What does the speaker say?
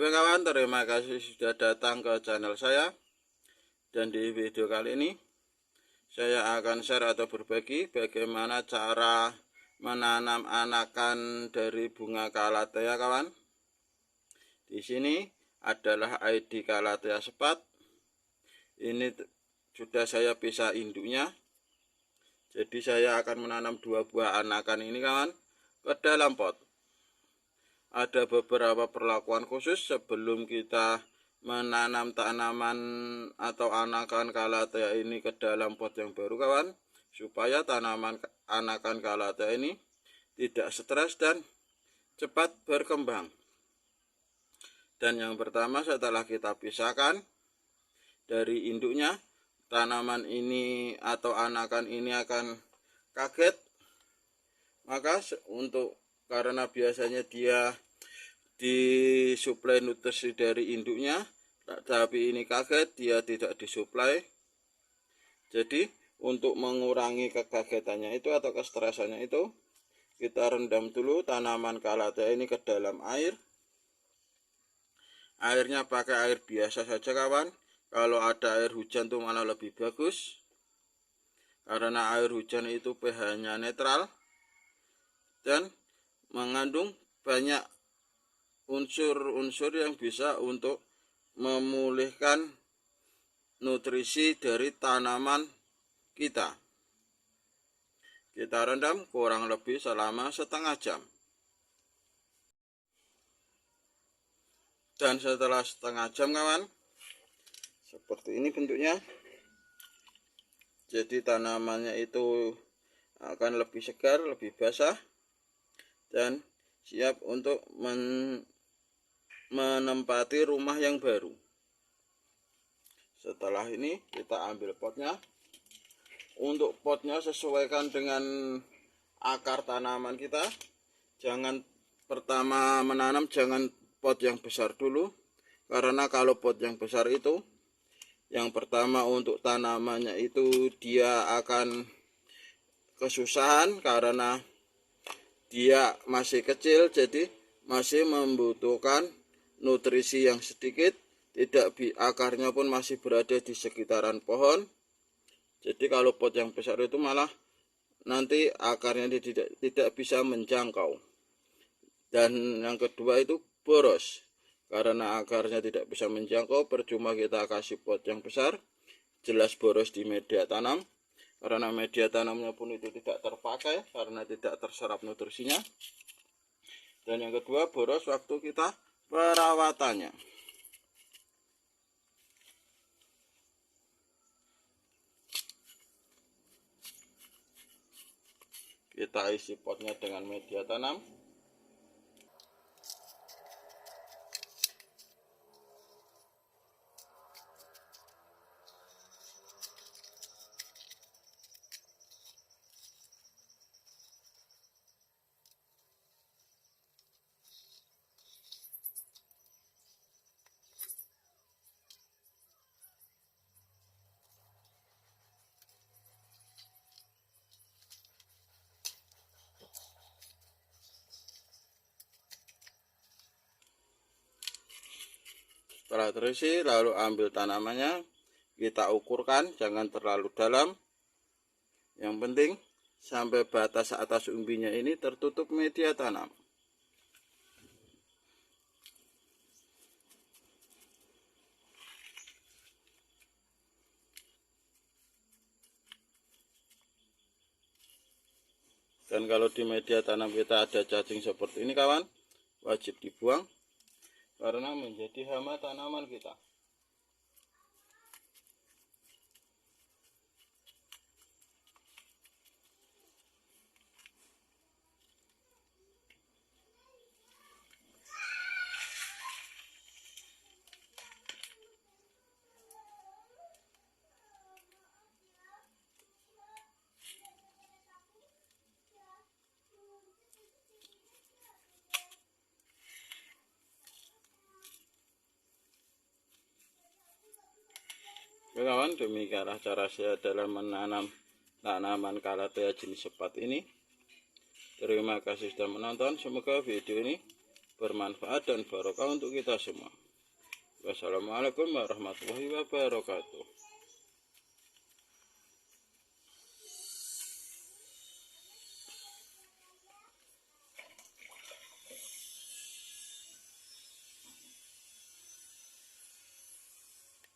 Oke kawan, terima kasih sudah datang ke channel saya. Dan di video kali ini saya akan share atau berbagi bagaimana cara menanam anakan dari bunga Calathea kawan. Di sini adalah ID Calathea Spat. Ini sudah saya pisah induknya. Jadi saya akan menanam 2 buah anakan ini kawan ke dalam pot. Ada beberapa perlakuan khusus sebelum kita menanam tanaman atau anakan Calathea ini ke dalam pot yang baru kawan, supaya tanaman anakan Calathea ini tidak stres dan cepat berkembang. Dan yang pertama, setelah kita pisahkan dari induknya, tanaman ini atau anakan ini akan kaget. Maka karena biasanya dia disuplai nutrisi dari induknya, tapi ini kaget, dia tidak disuplai. Jadi untuk mengurangi kekagetannya itu atau kestresannya itu, kita rendam dulu tanaman Calathea ini ke dalam air. Airnya pakai air biasa saja kawan. Kalau ada air hujan tuh malah lebih bagus, karena air hujan itu pH-nya netral dan mengandung banyak unsur-unsur yang bisa untuk memulihkan nutrisi dari tanaman kita. Kita rendam kurang lebih selama setengah jam. Dan setelah setengah jam kawan, seperti ini bentuknya. Jadi tanamannya itu akan lebih segar, lebih basah, dan siap untuk menempati rumah yang baru. Setelah ini kita ambil potnya. Untuk potnya sesuaikan dengan akar tanaman kita. Jangan pertama menanam, jangan pot yang besar dulu, karena kalau pot yang besar itu, yang pertama untuk tanamannya itu dia akan kesusahan karena dia masih kecil, jadi masih membutuhkan nutrisi yang sedikit. Akarnya pun masih berada di sekitaran pohon. Jadi kalau pot yang besar itu malah nanti akarnya tidak bisa menjangkau. Dan yang kedua itu boros, karena akarnya tidak bisa menjangkau, percuma kita kasih pot yang besar, jelas boros di media tanam, karena media tanamnya pun itu tidak terpakai karena tidak terserap nutrisinya. Dan yang kedua, boros waktu kita perawatannya. Kita isi potnya dengan media tanam. Setelah terisi, lalu ambil tanamannya, kita ukurkan, jangan terlalu dalam. Yang penting sampai batas atas umbinya ini tertutup media tanam. Dan kalau di media tanam kita ada cacing seperti ini kawan, wajib dibuang karena menjadi hama tanaman kita. Oke kawan, demikianlah cara saya dalam menanam tanaman Calathea jenis Spat ini. Terima kasih sudah menonton. Semoga video ini bermanfaat dan barokah untuk kita semua. Wassalamualaikum warahmatullahi wabarakatuh.